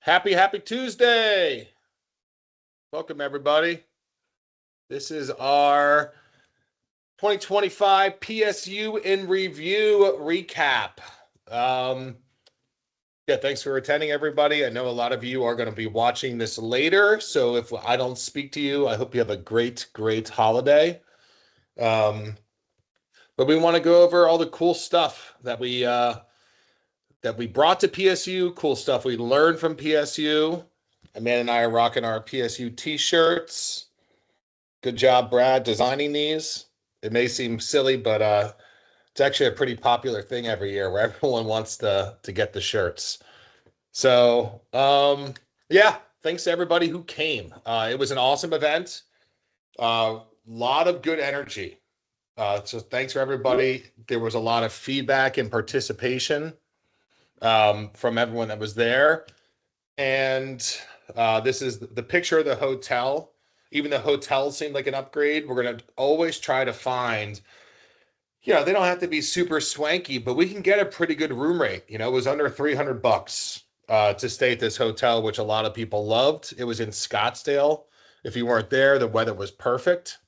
Happy Tuesday. Welcome, everybody. This is our 2025 PSU in review recap. Yeah, thanks for attending, everybody. I know a lot of you are going to be watching this later, so if I don't speak to you, I hope you have a great holiday. But we want to go over all the cool stuff that we brought to PSU, cool stuff we learned from PSU. Amanda and I are rocking our PSU t-shirts. Good job, Brad, designing these. It may seem silly, but it's actually a pretty popular thing every year where everyone wants to get the shirts. So, yeah, thanks to everybody who came. It was an awesome event. Lot of good energy. So thanks for everybody. There was a lot of feedback and participation from everyone that was there. And this is the picture of the hotel. Even the hotel seemed like an upgrade. We're going to always try to find, they don't have to be super swanky, but we can get a pretty good room rate. It was under $300 to stay at this hotel, which a lot of people loved. It was in Scottsdale. If you weren't there, the weather was perfect.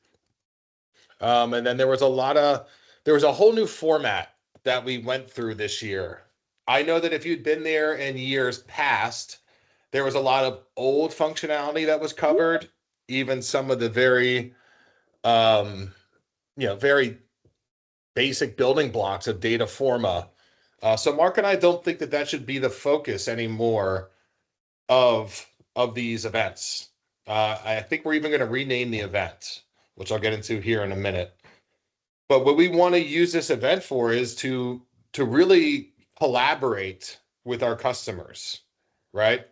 And then there was a whole new format that we went through this year. I know that if you'd been there in years past, there was a lot of old functionality that was covered, even some of the very, very basic building blocks of Dataforma. So Mark and I don't think that should be the focus anymore of these events. I think we're even going to rename the event, which I'll get into here in a minute. But what we want to use this event for is to really collaborate with our customers, right?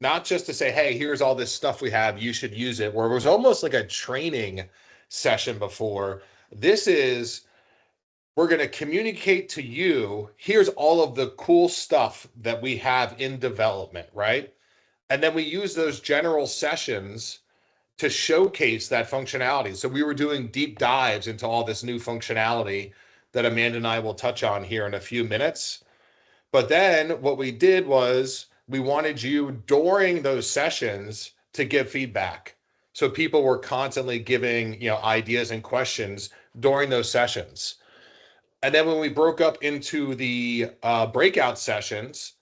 Not just to say, hey, here's all this stuff we have, you should use it, where it was almost like a training session before. This is, we're going to communicate to you, here's all of the cool stuff that we have in development, right? And then we use those general sessions to showcase that functionality. So we were doing deep dives into all this new functionality that Amanda and I will touch on here in a few minutes. But then what we did was we wanted you during those sessions to give feedback. So people were constantly giving, ideas and questions during those sessions. And then when we broke up into the breakout sessions,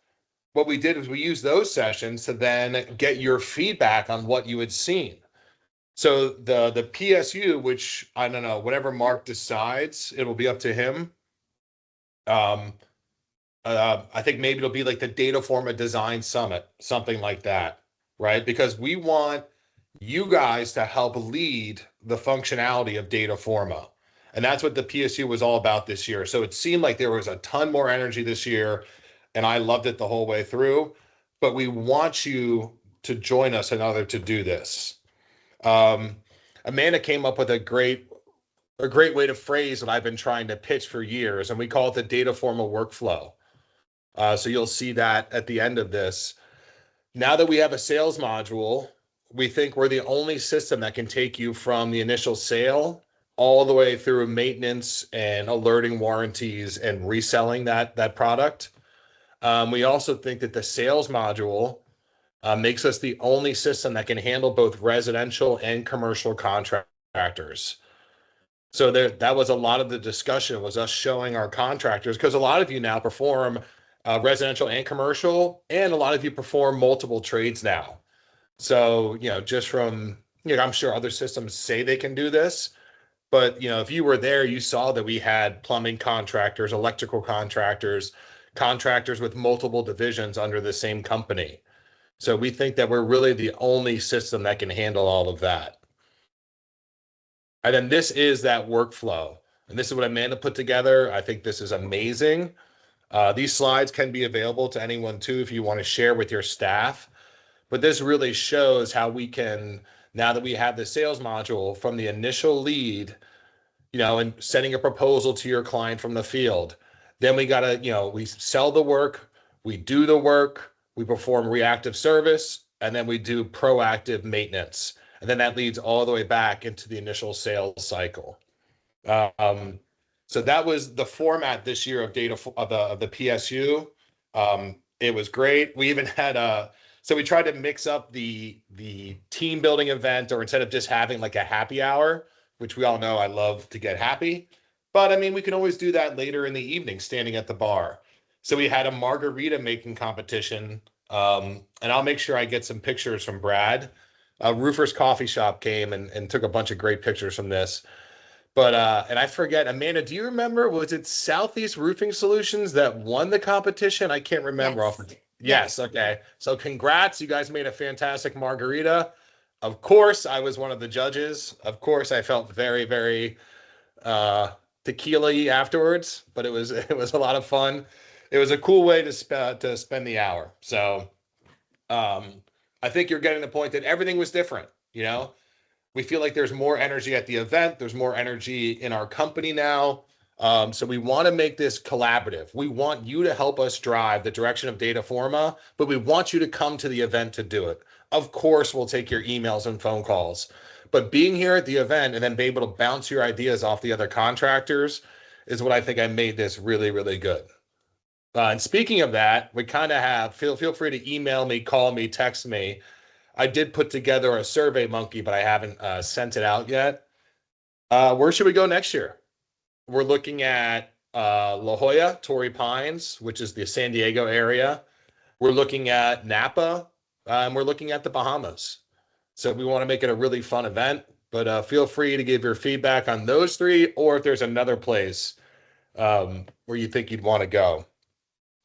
what we did is we used those sessions to then get your feedback on what you had seen. So the PSU, which I don't know, whatever Mark decides, it'll be up to him. I think maybe it'll be like the Dataforma Design Summit, something like that, right? Because we want you guys to help lead the functionality of Dataforma. And that's what the PSU was all about this year. So it seemed like there was a ton more energy this year, and I loved it the whole way through. But we want you to join us in order to do this. Amanda came up with a great way to phrase what I've been trying to pitch for years, and we call it the Dataforma workflow. So you'll see that at the end of this. Now that we have a sales module, we think we're the only system that can take you from the initial sale all the way through maintenance and alerting warranties and reselling that product. We also think that the sales module makes us the only system that can handle both residential and commercial contractors. So that was a lot of the discussion, was us showing our contractors, because a lot of you now perform residential and commercial, and a lot of you perform multiple trades now. So, just from, I'm sure other systems say they can do this, but, if you were there, you saw that we had plumbing contractors, electrical contractors, contractors with multiple divisions under the same company. So we think that we're really the only system that can handle all of that. And then this is that workflow. And this is what Amanda put together. I think this is amazing. These slides can be available to anyone too if you want to share with your staff. But this really shows how we can, now that we have the sales module, from the initial lead, and sending a proposal to your client from the field. Then we got to, we sell the work, we do the work, we perform reactive service, and then we do proactive maintenance. And then that leads all the way back into the initial sales cycle. So that was the format this year of the PSU. It was great. We even had So we tried to mix up the team building event, or instead of just having like a happy hour, which we all know I love to get happy. But I mean, we can always do that later in the evening, standing at the bar. So we had a margarita making competition. And I'll make sure I get some pictures from Brad. Roofer's Coffee Shop came and took a bunch of great pictures from this. But and I forget, Amanda, do you remember, was it Southeast Roofing Solutions that won the competition? I can't remember off. Yes. Yes, okay. So congrats, you guys made a fantastic margarita. Of course, I was one of the judges. Of course, I felt very, very uh tequila-y afterwards, but it was a lot of fun. It was a cool way to spend the hour. So I think you're getting the point that everything was different, you know? We feel like there's more energy at the event. There's more energy in our company now. So we want to make this collaborative. We want you to help us drive the direction of Dataforma, but we want you to come to the event to do it. Of course, we'll take your emails and phone calls, but being here at the event and then be able to bounce your ideas off the other contractors is what I think I made this really, really good. And speaking of that, we kind of have, feel free to email me, call me, text me. I did put together a survey monkey, but I haven't sent it out yet. Where should we go next year? We're looking at La Jolla, Torrey Pines, which is the San Diego area. We're looking at Napa, and we're looking at the Bahamas. So we want to make it a really fun event, but feel free to give your feedback on those three, or if there's another place where you think you'd want to go.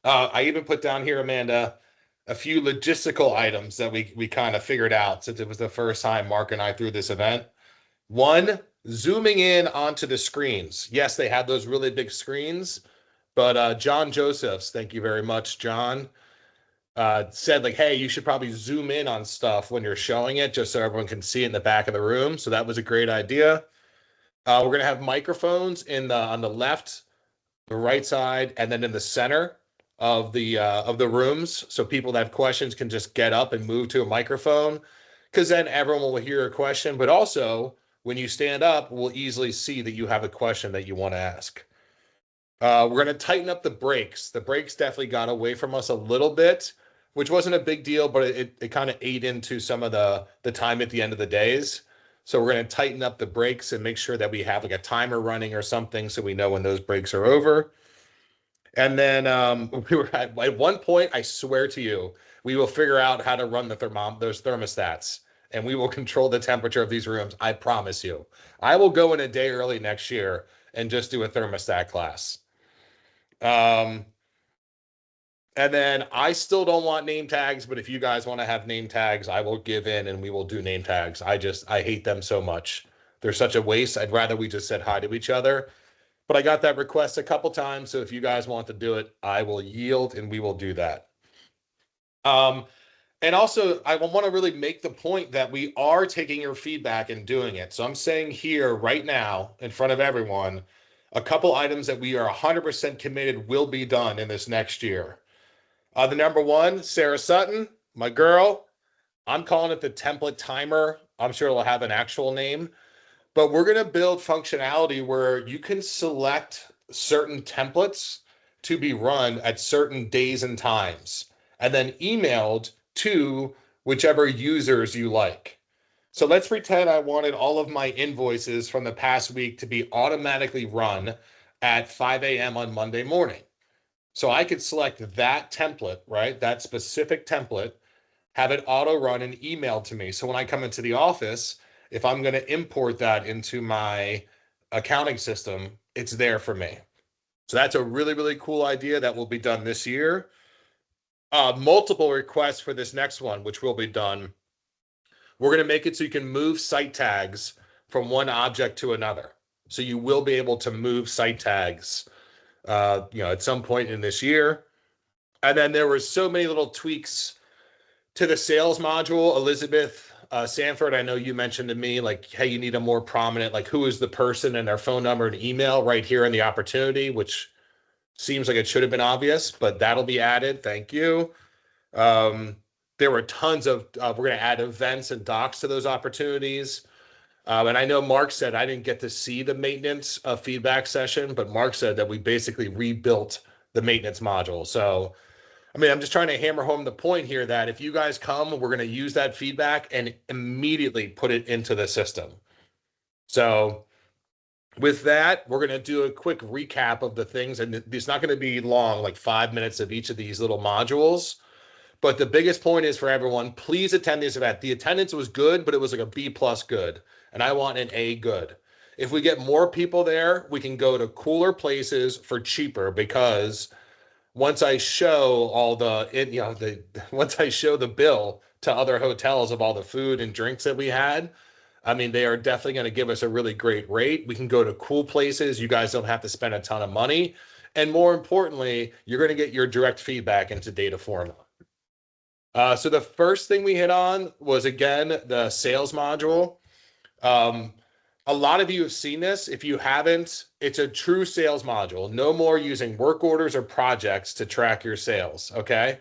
I even put down here, Amanda, a few logistical items that we kind of figured out since it was the first time Mark and I threw this event. One, zooming in onto the screens. Yes, they had those really big screens, but John Josephs, thank you very much, John, said like, hey, you should probably zoom in on stuff when you're showing it just so everyone can see it in the back of the room. So that was a great idea. We're gonna have microphones on the left, the right side, and then in the center of the rooms, so people that have questions can just get up and move to a microphone, because then everyone will hear a question. But also, when you stand up, we'll easily see that you have a question that you want to ask. We're going to tighten up the brakes. The brakes definitely got away from us a little bit, which wasn't a big deal, but it kind of ate into some of the time at the end of the days. So we're going to tighten up the brakes and make sure that we have like a timer running or something so we know when those breaks are over. And then we were at one point, I swear to you, we will figure out how to run those thermostats, and we will control the temperature of these rooms. I promise you. I will go in a day early next year and just do a thermostat class. Um, and then I still don't want name tags, but if you guys want to have name tags, I will give in and we will do name tags. I hate them so much. They're such a waste. I'd rather we just said hi to each other. But I got that request a couple times, so if you guys want to do it, I will yield and we will do that. Um, and also, I want to really make the point that we are taking your feedback and doing it. So I'm saying here right now, in front of everyone, a couple items that we are 100% committed will be done in this next year. The number one, Sarah Sutton, my girl. I'm calling it the template timer. I'm sure it'll have an actual name. But we're going to build functionality where you can select certain templates to be run at certain days and times, and then emailed to whichever users you like. So let's pretend I wanted all of my invoices from the past week to be automatically run at 5 a.m. on Monday morning. So I could select that template, right? That specific template, have it auto run and emailed to me. So when I come into the office, if I'm going to import that into my accounting system, it's there for me. So that's a really, really cool idea that will be done this year. Multiple requests for this next one, which will be done. We're going to make it so you can move site tags from one object to another. So you will be able to move site tags, at some point in this year. And then there were so many little tweaks to the sales module. Elizabeth Sanford, I know you mentioned to me, like, hey, you need a more prominent, like, who is the person and their phone number and email right here in the opportunity, which seems like it should have been obvious, but that'll be added. Thank you. There were tons of, we're going to add events and docs to those opportunities. And I know Mark said I didn't get to see the maintenance feedback session, but Mark said that we basically rebuilt the maintenance module. So I mean, I'm just trying to hammer home the point here that if you guys come, we're going to use that feedback and immediately put it into the system. So with that, we're going to do a quick recap of the things, and it's not going to be long, like 5 minutes of each of these little modules. But the biggest point is for everyone, please attend this event. The attendance was good, but it was like a B plus good, and I want an A good. If we get more people there, we can go to cooler places for cheaper, because once I show all once I show the bill to other hotels of all the food and drinks that we had, I mean, they are definitely going to give us a really great rate. We can go to cool places. You guys don't have to spend a ton of money. And more importantly, you're going to get your direct feedback into Dataforma. So the first thing we hit on was, again, the sales module. Um, a lot of you have seen this. If you haven't, it's a true sales module. No more using work orders or projects to track your sales, okay?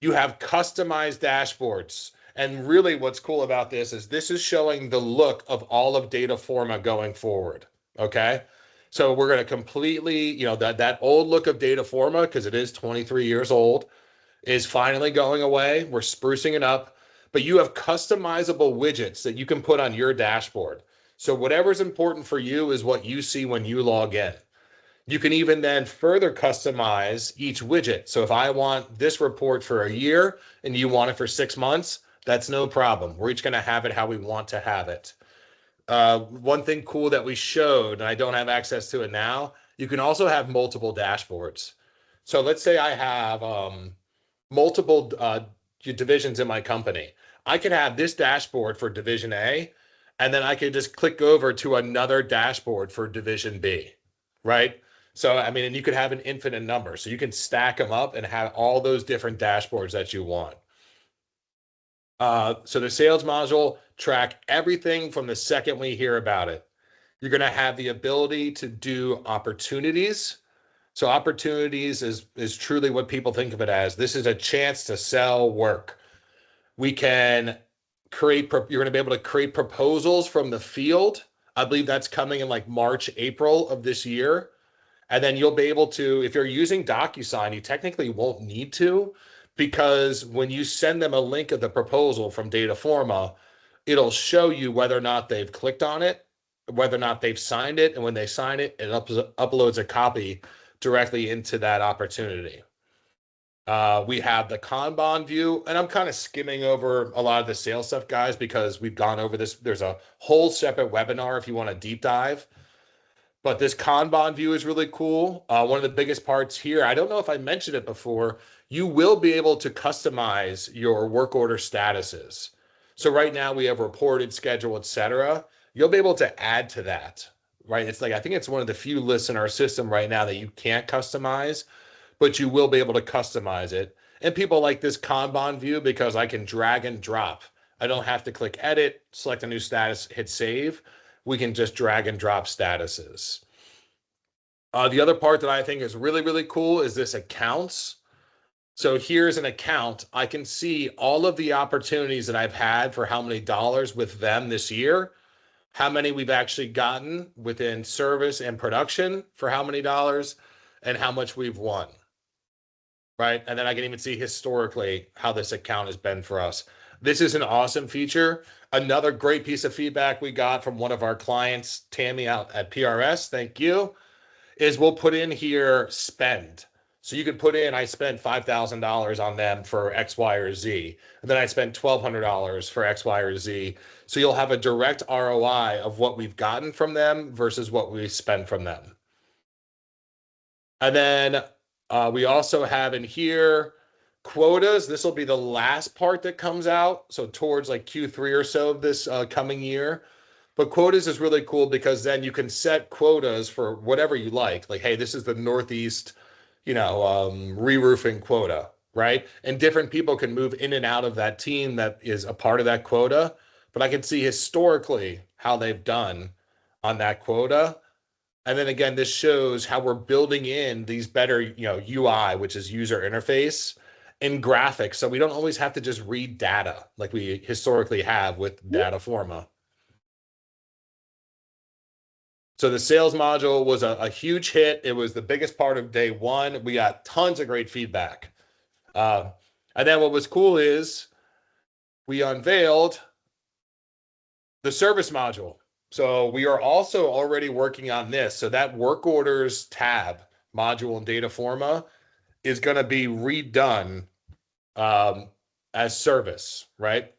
You have customized dashboards. And really what's cool about this is showing the look of all of Dataforma going forward, okay? So we're going to completely, that old look of Dataforma, because it is 23 years old, is finally going away. We're sprucing it up, but you have customizable widgets that you can put on your dashboard. So whatever's important for you is what you see when you log in. You can even then further customize each widget. So if I want this report for a year and you want it for 6 months, that's no problem. We're each going to have it how we want to have it. One thing cool that we showed, and I don't have access to it now, you can also have multiple dashboards. So let's say I have multiple divisions in my company. I could have this dashboard for Division A, and then I could just click over to another dashboard for Division B, right? So, I mean, and you could have an infinite number. So you can stack them up and have all those different dashboards that you want. So the sales module track everything from the second we hear about it. You're going to have the ability to do opportunities. So opportunities is truly what people think of it as. This is a chance to sell work. We can you're going to be able to create proposals from the field. I believe that's coming in like March, April of this year. And then you'll be able to, if you're using DocuSign, you technically won't need to, because when you send them a link of the proposal from Dataforma, it'll show you whether or not they've clicked on it, whether or not they've signed it. And when they sign it, it uploads a copy directly into that opportunity. We have the Kanban view, and I'm kind of skimming over a lot of the sales stuff, guys, because we've gone over this. There's a whole separate webinar if you want to deep dive. But this Kanban view is really cool. One of the biggest parts here, I don't know if I mentioned it before, you will be able to customize your work order statuses. So right now we have reported, schedule, etc. You'll be able to add to that, right? It's like, I think it's one of the few lists in our system right now that you can't customize, but you will be able to customize it. And people like this Kanban view because I can drag and drop. I don't have to click edit, select a new status, hit save. We can just drag and drop statuses. The other part that I think is really, really cool is this accounts. So here's an account. I can see all of the opportunities that I've had for how many dollars with them this year, how many we've actually gotten within service and production for how many dollars, and how much we've won, right? And then I can even see historically how this account has been for us. This is an awesome feature. Another great piece of feedback we got from one of our clients, Tammy out at PRS, thank you, is we'll put in here spend. So you can put in, I spent $5,000 on them for X, Y, or Z. And then I spent $1,200 for X, Y, or Z. So you'll have a direct ROI of what we've gotten from them versus what we spent from them. And then we also have in here quotas. This will be the last part that comes out. So towards like Q3 or so of this coming year. But quotas is really cool because then you can set quotas for whatever you like. Like, hey, this is the Northeast, re-roofing quota, right? And different people can move in and out of that team that is a part of that quota. But I can see historically how they've done on that quota. And then again, this shows how we're building in these better, UI, which is user interface, and graphics. So we don't always have to just read data like we historically have with Dataforma. So the sales module was a huge hit. It was the biggest part of day one. We got tons of great feedback. Uh, and then what was cool is we unveiled the service module. So we are also already working on this. So that work orders tab module in Dataforma is going to be redone um, as service, right?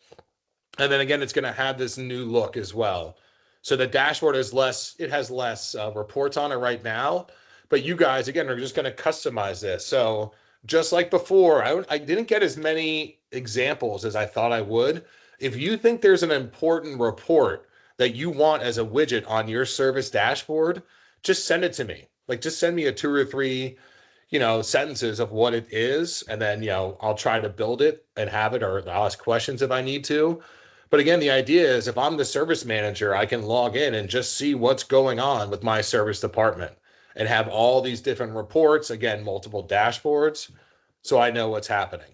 And then again, it's going to have this new look as well. So the dashboard is less, it has less reports on it right now, but you guys, again, are just going to customize this. So just like before, I didn't get as many examples as I thought I would. If you think there's an important report that you want as a widget on your service dashboard, just send it to me. Like just send me a 2 or 3 sentences of what it is, and then I'll try to build it and have it, or I'll ask questions if I need to. But again, the idea is if I'm the service manager, I can log in and just see what's going on with my service department and have all these different reports, again, multiple dashboards, so I know what's happening.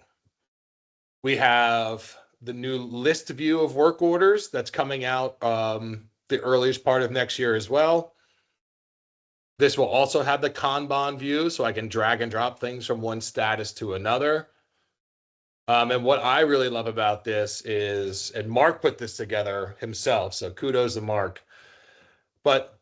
We have the new list view of work orders that's coming out the earliest part of next year as well. This will also have the Kanban view, so I can drag and drop things from one status to another. And what I really love about this is, and Mark put this together himself, so kudos to Mark. But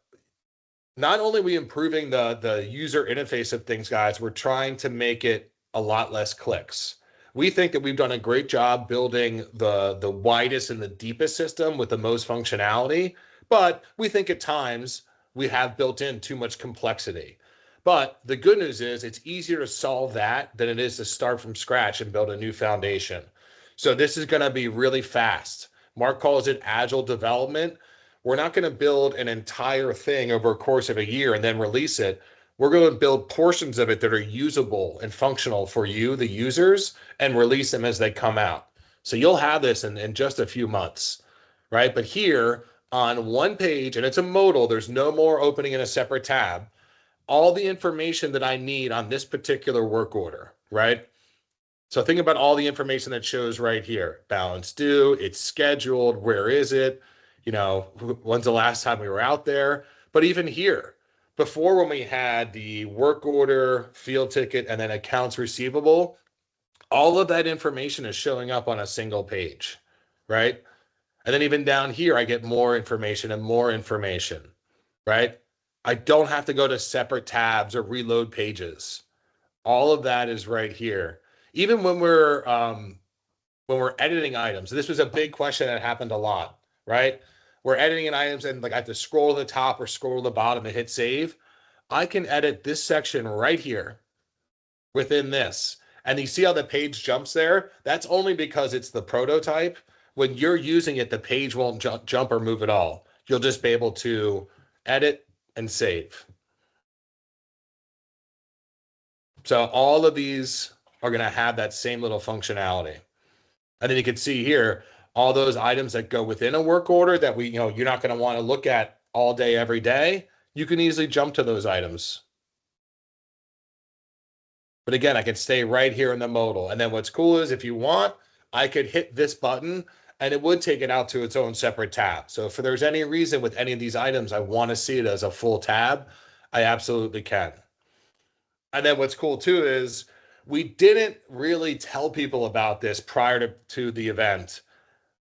not only are we improving the user interface of things, guys, we're trying to make it a lot less clicks. We think that we've done a great job building the widest and the deepest system with the most functionality, but we think at times we have built in too much complexity. But the good news is it's easier to solve that than it is to start from scratch and build a new foundation. So this is going to be really fast. Mark calls it agile development. We're not going to build an entire thing over a course of a year and then release it. We're going to build portions of it that are usable and functional for you, the users, and release them as they come out. So you'll have this in just a few months, right? But here on one page, and it's a modal, there's no more opening in a separate tab, all the information that I need on this particular work order, right? So think about all the information that shows right here. Balance due, it's scheduled, where is it? When's the last time we were out there? But even here, before when we had the work order, field ticket, and then accounts receivable, all of that information is showing up on a single page, right? And then even down here, I get more information and more information, right? I don't have to go to separate tabs or reload pages. All of that is right here. Even when we're editing items, this was a big question that happened a lot, right? We're editing in items and like I have to scroll to the top or scroll to the bottom and hit save. I can edit this section right here within this. And you see how the page jumps there? That's only because it's the prototype. When you're using it, the page won't jump or move at all. You'll just be able to edit and save. So all of these are going to have that same little functionality. And then you can see here all those items that go within a work order that you're not going to want to look at all day, every day. You can easily jump to those items. But again, I can stay right here in the modal. And then what's cool is if you want, I could hit this button and it would take it out to its own separate tab. So if there's any reason with any of these items, I want to see it as a full tab, I absolutely can. And then what's cool too is we didn't really tell people about this prior to the event,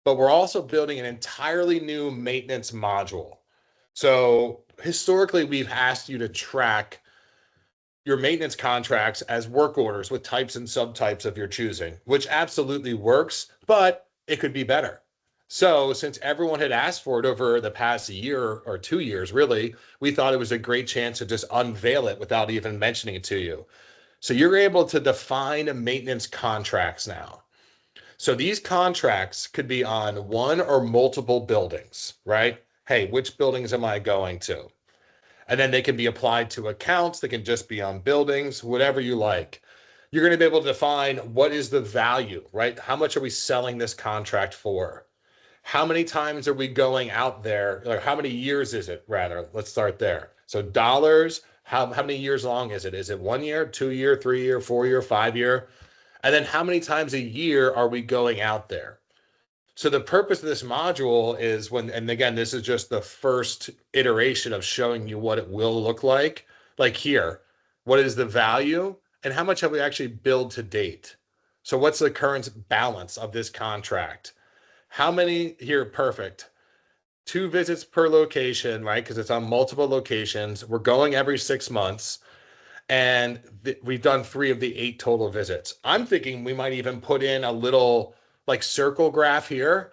but we're also building an entirely new maintenance module. So historically, we've asked you to track your maintenance contracts as work orders with types and subtypes of your choosing, which absolutely works, but it could be better. So since everyone had asked for it over the past year or 2 years, really, we thought it was a great chance to just unveil it without even mentioning it to you. So you're able to define maintenance contracts now. So these contracts could be on one or multiple buildings, right? Hey, which buildings am I going to? And then they can be applied to accounts. They can just be on buildings, whatever you like. You're going to be able to define what is the value, right? How much are we selling this contract for? How many times are we going out there? Or how many years is it, rather? Let's start there. So dollars, how many years long is it? Is it 1 year, 2 year, 3 year, 4 year, 5 year? And then how many times a year are we going out there? So the purpose of this module is and again, this is just the first iteration of showing you what it will look like. Like here, what is the value and how much have we actually billed to date? So what's the current balance of this contract? How many here? Perfect. 2 visits per location, right? Because it's on multiple locations. We're going every 6 months, and we've done 3 of the 8 total visits. I'm thinking we might even put in a little like circle graph here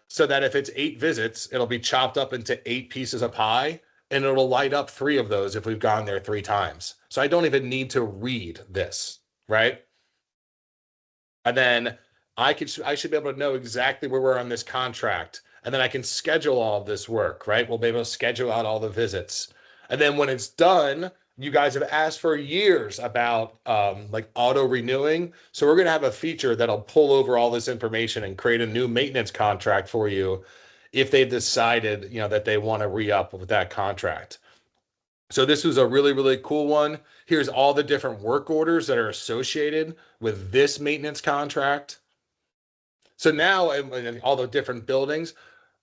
so that if it's 8 visits, it'll be chopped up into 8 pieces of pie and it'll light up 3 of those if we've gone there 3 times. So I don't even need to read this, right? And then I should be able to know exactly where we're on this contract. And then I can schedule all of this work, right? We'll be able to schedule out all the visits. And then when it's done, you guys have asked for years about like auto renewing. So we're going to have a feature that'll pull over all this information and create a new maintenance contract for you if they've decided, that they want to re-up with that contract. So this was a really, really cool one. Here's all the different work orders that are associated with this maintenance contract. So now in all the different buildings,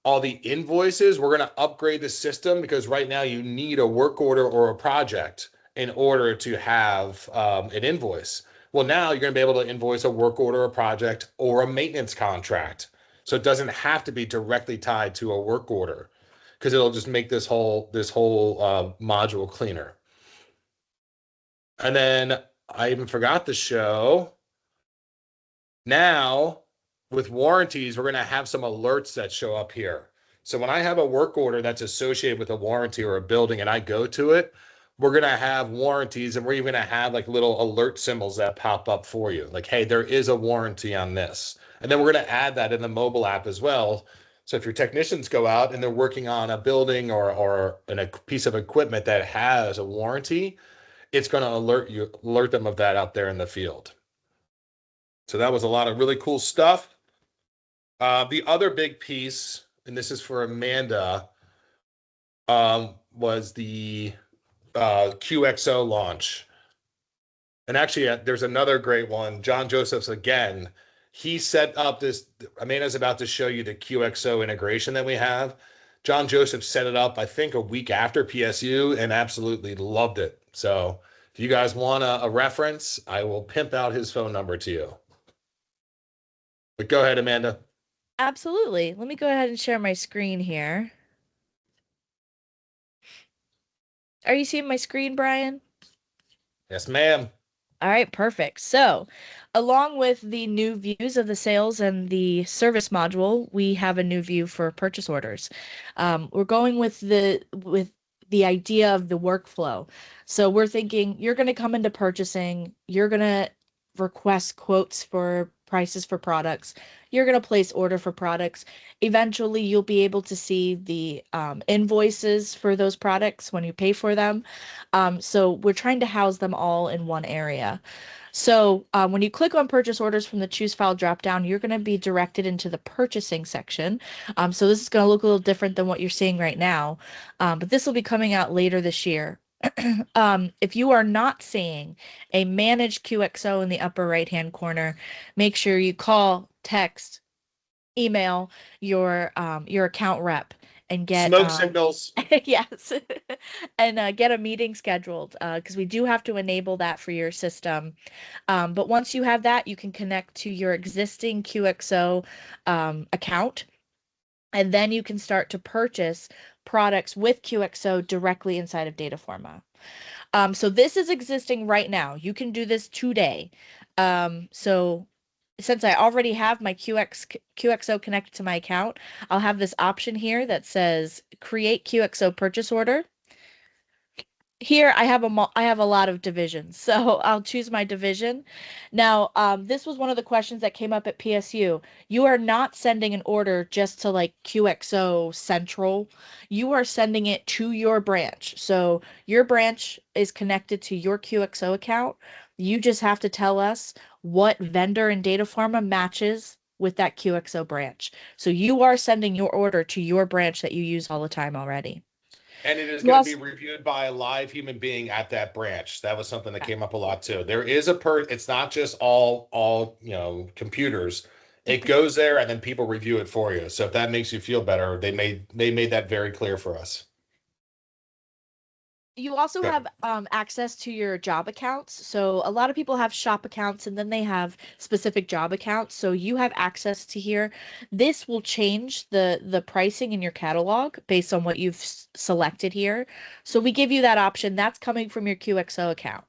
all the invoices, we're going to upgrade the system because right now you need a work order or a project in order to have an invoice. Well, now you're going to be able to invoice a work order, a project, or a maintenance contract. So it doesn't have to be directly tied to a work order because it'll just make this whole module cleaner. And then I even forgot to show. Now, with warranties, we're going to have some alerts that show up here. So when I have a work order that's associated with a warranty or a building and I go to it, we're going to have warranties and we're even going to have like little alert symbols that pop up for you. Like, hey, there is a warranty on this. And then we're going to add that in the mobile app as well. So if your technicians go out and they're working on a building or a piece of equipment that has a warranty, it's going to alert them of that out there in the field. So that was a lot of really cool stuff. The other big piece, and this is for Amanda, was the QXO launch. And actually, there's another great one. John Joseph's again. He set up this. Amanda's about to show you the QXO integration that we have. John Joseph set it up, I think, a week after PSU and absolutely loved it. So if you guys want a reference, I will pimp out his phone number to you. But go ahead, Amanda. Absolutely. Let me go ahead and share my screen here. Are you seeing my screen, Brian? Yes, ma'am. All right, perfect. So, along with the new views of the sales and the service module, we have a new view for purchase orders. We're going with the idea of the workflow. So we're thinking you're going to come into purchasing, you're going to request quotes for prices for products, you're going to place order for products. Eventually, you'll be able to see the invoices for those products when you pay for them. So we're trying to house them all in one area. So when you click on purchase orders from the choose file dropdown, you're going to be directed into the purchasing section. So this is going to look a little different than what you're seeing right now, but this will be coming out later this year. If you are not seeing a managed QXO in the upper right-hand corner, make sure you call, text, email your account rep and get Smoke signals. yes, and get a meeting scheduled because we do have to enable that for your system. But once you have that, you can connect to your existing QXO account, and then you can start to purchase products with QXO directly inside of Dataforma. So this is existing right now. You can do this today. So since I already have my QXO connected to my account, I'll have this option here that says create QXO purchase order. Here I have a lot of divisions, so I'll choose my division. Now, this was one of the questions that came up at PSU. You are not sending an order just to like QXO Central. You are sending it to your branch. So your branch is connected to your QXO account. You just have to tell us what vendor in Dataforma matches with that QXO branch. So you are sending your order to your branch that you use all the time already. And it is You going to be also reviewed by a live human being at that branch. That was something that came up a lot too. There is it's not just all, computers. It goes there and then people review it for you. So if that makes you feel better, they made that very clear for us. You also Okay. have access to your job accounts. So a lot of people have shop accounts and then they have specific job accounts. So you have access to here. This will change the pricing in your catalog based on what you've selected here. So we give you that option. That's coming from your QXO account.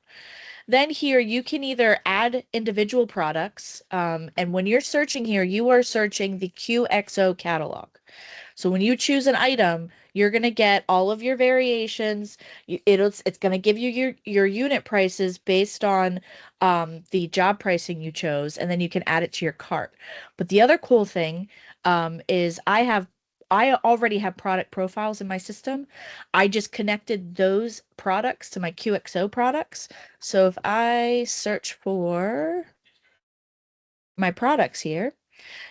Then here you can either add individual products, and when you're searching here, you are searching the QXO catalog. So when you choose an item, you're going to get all of your variations. It's going to give you your unit prices based on the job pricing you chose, and then you can add it to your cart. But the other cool thing is I already have product profiles in my system. I just connected those products to my QXO products. So if I search for my products here,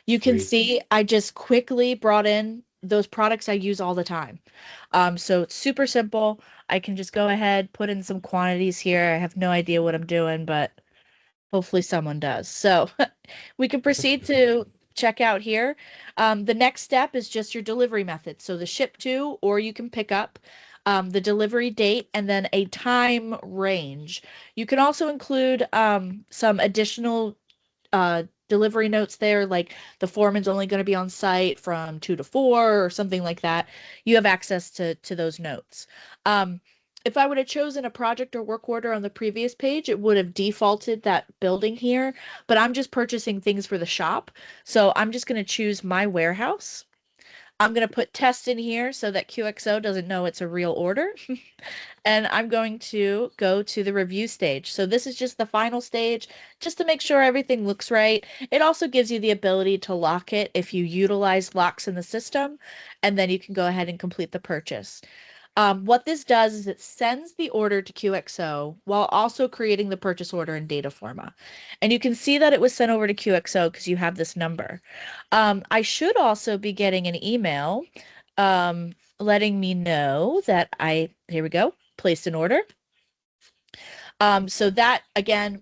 you can Sweet. see I just quickly brought in those products I use all the time. So it's super simple. I can just go ahead, put in some quantities here. I have no idea what I'm doing, but hopefully someone does. So we can proceed to check out here. The next step is just your delivery method. So the ship to, or you can pick up, the delivery date, and then a time range. You can also include some additional delivery notes there, like the foreman's only going to be on site from 2 to 4 or something like that. You have access to those notes. Um, if I would have chosen a project or work order on the previous page, it would have defaulted that building here, but I'm just purchasing things for the shop. So I'm just going to choose my warehouse. I'm going to put test in here so that QXO doesn't know it's a real order. And I'm going to go to the review stage. So this is just the final stage, just to make sure everything looks right. It also gives you the ability to lock it if you utilize locks in the system, and then you can go ahead and complete the purchase. What this does is it sends the order to QXO while also creating the purchase order in Dataforma. And you can see that it was sent over to QXO because you have this number. I should also be getting an email letting me know that here we go, placed an order. So that again,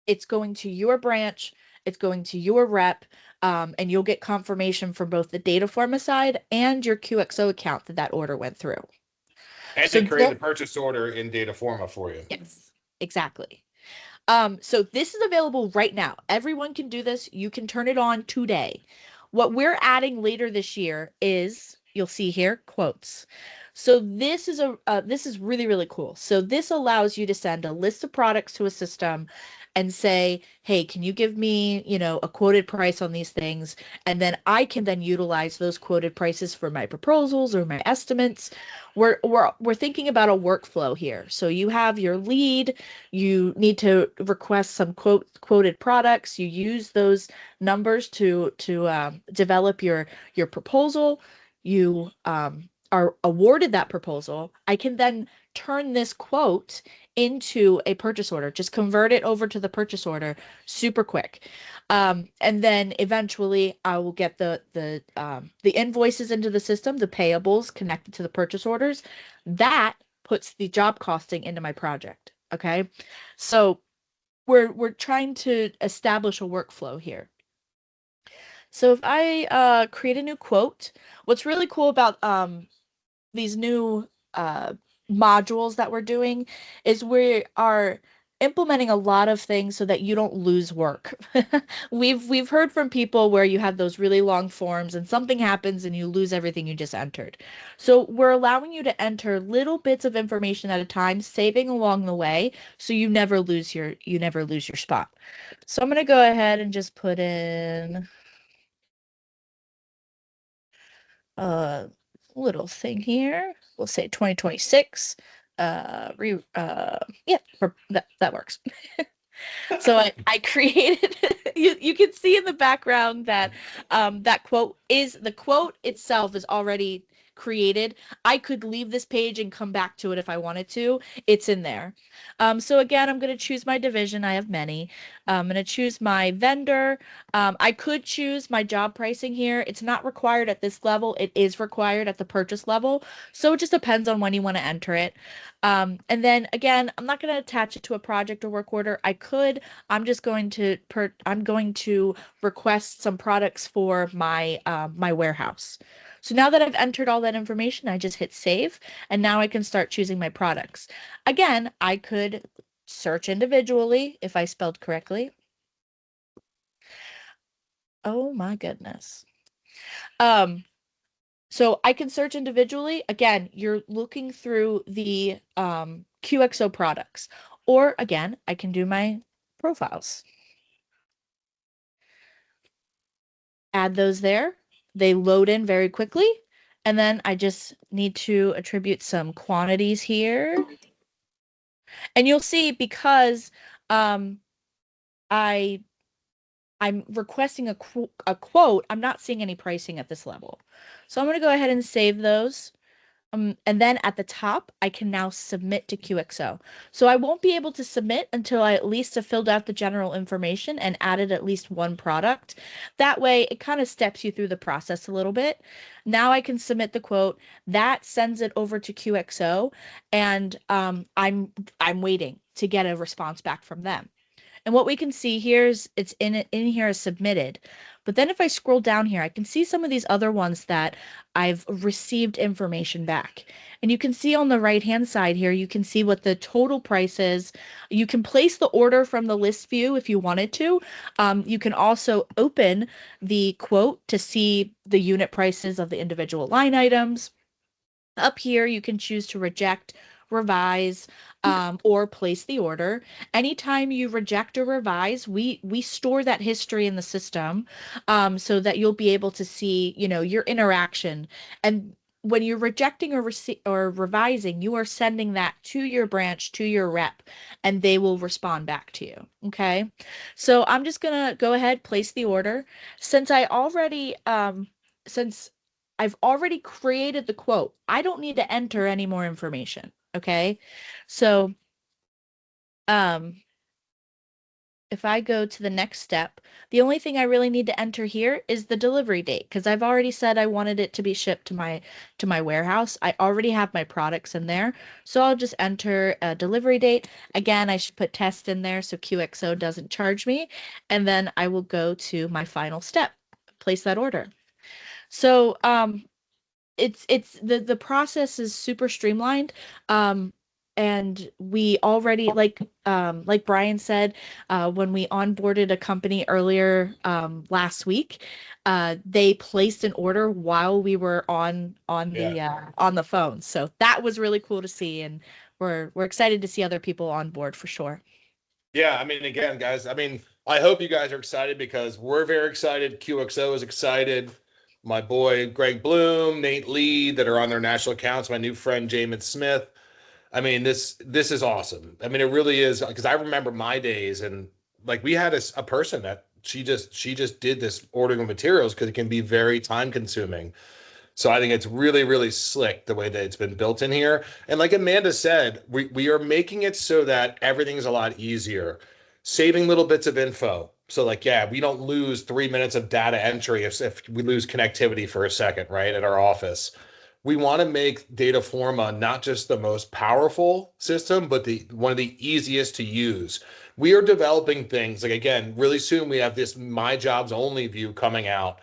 it's going to your branch, it's going to your rep, and you'll get confirmation from both the Dataforma side and your QXO account that that order went through. And So they created then, a purchase order in Dataforma for you. yes, exactly. So this is available right now. Everyone can do this. You can turn it on today. What we're adding later this year is, you'll see here, quotes. So this is really, really cool. So this allows you to send a list of products to a system and say, hey, can you give me, a quoted price on these things? And then I can then utilize those quoted prices for my proposals or my estimates. We're thinking about a workflow here. So you have your lead, you need to request some quoted products. You use those numbers to develop your proposal. You are awarded that proposal. I can then turn this quote into a purchase order. Just convert it over to the purchase order super quick. And then eventually I will get the invoices into the system, the payables connected to the purchase orders. That puts the job costing into my project. Okay. So we're trying to establish a workflow here. So if I create a new quote, what's really cool about these new modules that we're doing is we are implementing a lot of things so that you don't lose work. We've heard from people where you have those really long forms and something happens and you lose everything you just entered. So we're allowing you to enter little bits of information at a time, saving along the way, so you never lose your spot. So I'm gonna go ahead and just put in a little thing here. We'll say 2026. Yeah, that works. So I created you can see in the background that that quote is the quote itself is already created. I could leave this page and come back to it if I wanted to. It's in there. So again, I'm going to choose my division. I have many. I'm going to choose my vendor. I could choose my job pricing here. It's not required at this level. It is required at the purchase level. So it just depends on when you want to enter it. And then again, I'm not going to attach it to a project or work order. I could. I'm going to request some products for my warehouse. So now that I've entered all that information, I just hit save, and now I can start choosing my products. Again, I could search individually if I spelled correctly. Oh my goodness. Um, So I can search individually. Again, you're looking through the QXO products. Or again, I can do my profiles. Add those there. They load in very quickly. And then I just need to attribute some quantities here. And you'll see because um, I I'm requesting a quote, I'm not seeing any pricing at this level. So I'm going to go ahead and save those. And then at the top, I can now submit to QXO. So I won't be able to submit until I at least have filled out the general information and added at least one product. That way, it kind of steps you through the process a little bit. Now I can submit the quote. That sends it over to QXO, and I'm waiting to get a response back from them. And what we can see here is it's in here as submitted. But then if I scroll down here, I can see some of these other ones that I've received information back. And you can see on the right-hand side here, you can see what the total price is. You can place the order from the list view if you wanted to. You can also open the quote to see the unit prices of the individual line items. Up here, you can choose to reject, revise, or place the order. Anytime you reject or revise, we store that history in the system, so that you'll be able to see, your interaction. And when you're rejecting or revising, you are sending that to your branch, to your rep, and they will respond back to you. Okay. So I'm just gonna go ahead, place the order. Since I already, since I've already created the quote. I don't need to enter any more information. Okay. So, um, if I go to the next step, the only thing I really need to enter here is the delivery date because I've already said I wanted it to be shipped to my warehouse. I already have my products in there. So I'll just enter a delivery date. Again, I should put test in there so QXO doesn't charge me. And then I will go to my final step, place that order. So, it's the process is super streamlined, um and we already like Brian said, when we onboarded a company earlier last week, they placed an order while we were Yeah. on the phone, so that was really cool to see, and we're excited to see other people on board for sure. Yeah, I mean, again, guys, I mean, I hope you guys are excited because we're very excited. QXO is excited. My boy Greg Bloom, Nate Lee, that are on their national accounts. My new friend Jamin Smith. I mean, this is awesome. I mean, it really is because I remember my days and like we had a person that she just did this ordering of materials because it can be very time consuming. So I think it's really, really slick the way that it's been built in here. And like Amanda said, we are making it so that everything's a lot easier, saving little bits of info. So like, yeah, we don't lose 3 minutes of data entry if we lose connectivity for a second, right, at our office. We want to make Dataforma not just the most powerful system, but the one of the easiest to use. We are developing things like again, really soon we have this My Jobs Only view coming out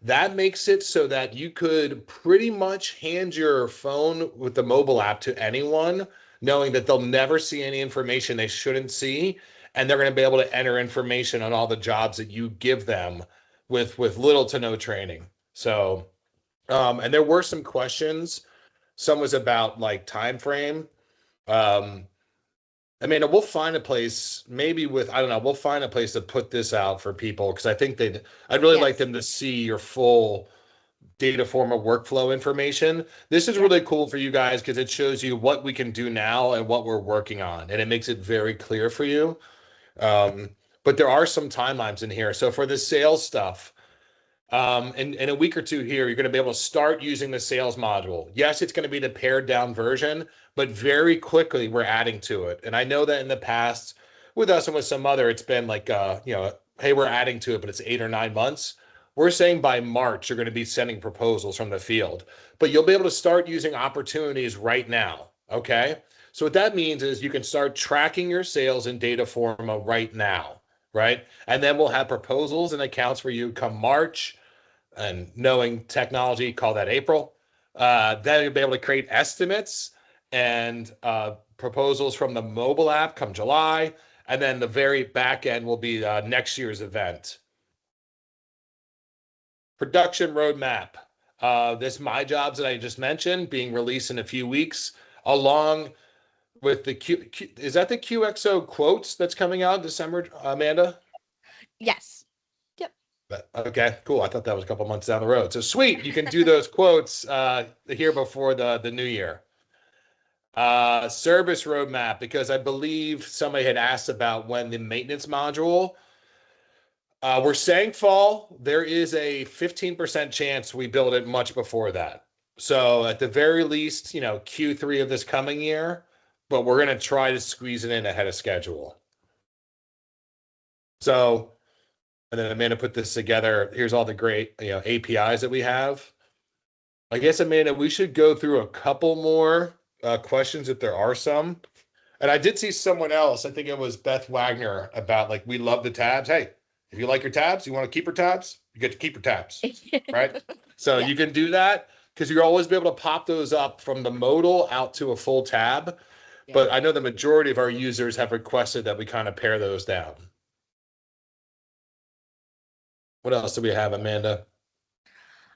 that makes it so that you could pretty much hand your phone with the mobile app to anyone, knowing that they'll never see any information they shouldn't see, and they're going to be able to enter information on all the jobs that you give them with little to no training. So, and there were some questions. Some was about like time frame. Um, I mean, we'll find a place, maybe with, I don't know, we'll find a place to put this out for people because I think I'd really like Yes. them to see your full data form of workflow information. This is Yeah. really cool for you guys because it shows you what we can do now and what we're working on, and it makes it very clear for you. Um, but there are some timelines in here. So for the sales stuff, in a week or two here, you're going to be able to start using the sales module. Yes, it's going to be the pared down version, but very quickly we're adding to it. And I know that in the past with us and with some other, it's been like, hey, we're adding to it, but it's 8 or 9 months. We're saying by March, you're going to be sending proposals from the field, but you'll be able to start using opportunities right now. Okay. So what that means is you can start tracking your sales in Dataforma right now, right? And then we'll have proposals and accounts for you come March, and knowing technology, call that April. Then you'll be able to create estimates and proposals from the mobile app come July. And then the very back end will be next year's event. Production roadmap. This My Jobs that I just mentioned being released in a few weeks, along with the is that the QXO quotes that's coming out in December, Amanda? Yes. Yep. Okay, cool. I thought that was a couple months down the road. So sweet, you can do those quotes here before the new year. Service roadmap, because I believe somebody had asked about when the maintenance module. We're saying fall. There is a 15% chance we build it much before that. So at the very least, Q3 of this coming year, but we're going to try to squeeze it in ahead of schedule. So, and then Amanda put this together. Here's all the great, APIs that we have. I guess, Amanda, we should go through a couple more questions if there are some. And I did see someone else, I think it was Beth Wagner, about like, we love the tabs. Hey, if you like your tabs, you want to keep your tabs, you get to keep your tabs, right? So Yeah. you can do that because you'll always be able to pop those up from the modal out to a full tab. Yeah. But I know the majority of our users have requested that we kind of pare those down. What else do we have, Amanda?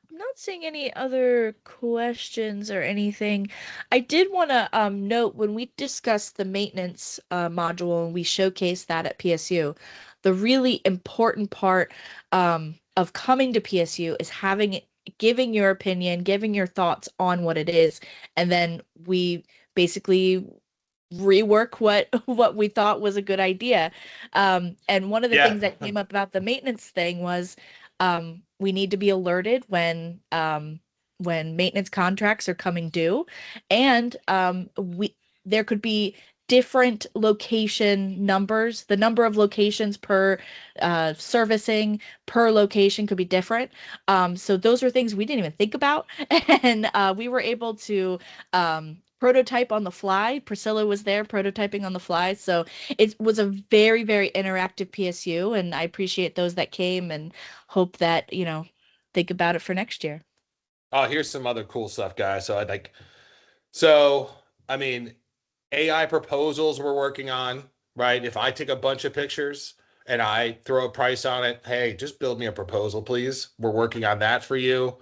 I'm not seeing any other questions or anything. I did want to note when we discussed the maintenance module and we showcased that at PSU, the really important part of coming to PSU is giving your opinion, giving your thoughts on what it is, and then we basically rework what we thought was a good idea. And one of the Yeah. things that came up about the maintenance thing was we need to be alerted when maintenance contracts are coming due, and we there could be different location numbers. The number of locations per servicing per location could be different. So those are things we didn't even think about, and we were able to prototype on the fly. Priscilla was there prototyping on the fly. So it was a very, very interactive PSU, and I appreciate those that came and hope that, think about it for next year. Oh, here's some other cool stuff, guys. So, I mean, AI proposals we're working on, right? If I take a bunch of pictures and I throw a price on it, hey, just build me a proposal, please. We're working on that for you.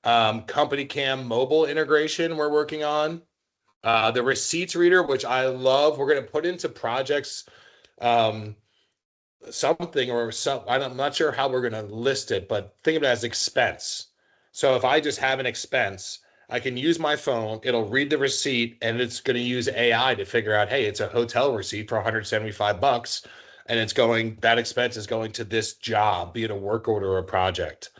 Company Cam mobile integration we're working on. The receipts reader, which I love, we're going to put into projects um, something or some. I'm not sure how we're going to list it, but think of it as expense. So if I just have an expense, I can use my phone. It'll read the receipt, and it's going to use AI to figure out, hey, it's a hotel receipt for 175 bucks, and that expense is going to this job, be it a work order or a project.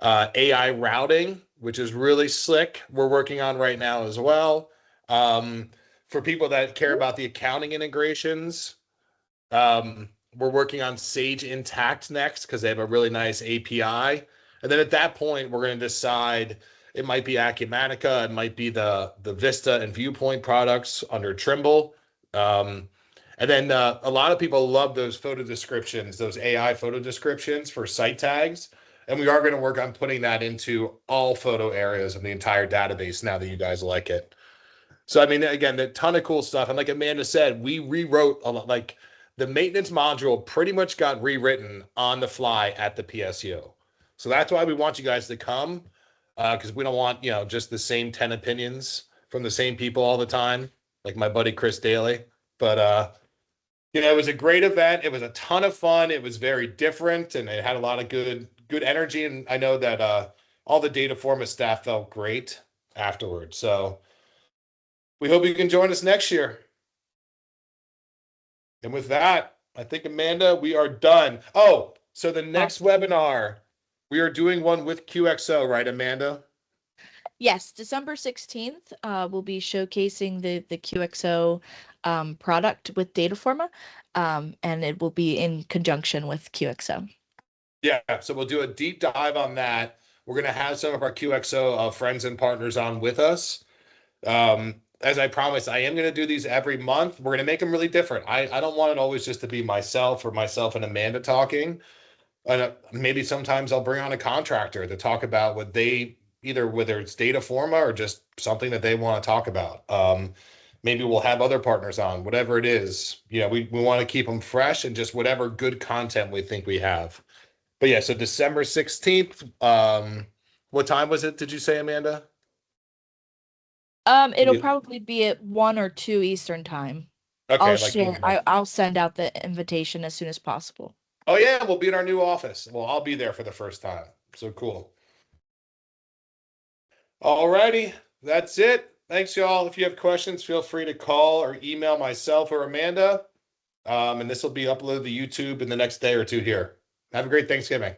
AI routing, which is really slick, we're working on right now as well. For people that care about the accounting integrations, we're working on Sage Intact next because they have a really nice API. And then at that point, we're going to decide it might be Acumatica, it might be the Vista and Viewpoint products under Trimble. And then a lot of people love those photo descriptions, those AI photo descriptions for site tags. And we are going to work on putting that into all photo areas of the entire database now that you guys like it. So I mean, again, a ton of cool stuff. And like Amanda said, we rewrote a lot. Like the maintenance module pretty much got rewritten on the fly at the PSU. So that's why we want you guys to come, because we don't want just the same 10 opinions from the same people all the time, like my buddy Chris Daly. But it was a great event. It was a ton of fun. It was very different, and it had a lot of good energy. And I know that all the Dataforma staff felt great afterwards. So we hope you can join us next year. And with that, I think, Amanda, we are done. Oh, so the next Awesome. webinar, we are doing one with QXO, right, Amanda? Yes, December 16th, we'll be showcasing the QXO product with Dataforma, and it will be in conjunction with QXO. Yeah, so we'll do a deep dive on that. We're going to have some of our QXO friends and partners on with us. as I promised, I am going to do these every month. We're going to make them really different. I don't want it always just to be myself or myself and Amanda talking. Maybe sometimes I'll bring on a contractor to talk about what they either whether it's Dataforma or just something that they want to talk about. Maybe we'll have other partners on, whatever it is. We want to keep them fresh and just whatever good content we think we have. But yeah, so December 16th. What time was it? Did you say, Amanda? It'll probably be at 1 or 2 Eastern time. I'll Okay, like share. I'll send out the invitation as soon as possible. oh yeah, we'll be in our new office. Well, I'll be there for the first time. So cool. Alrighty, that's it. Thanks, y'all. If you have questions, feel free to call or email myself or Amanda. And this will be uploaded to YouTube in the next day or two here. Have a great Thanksgiving.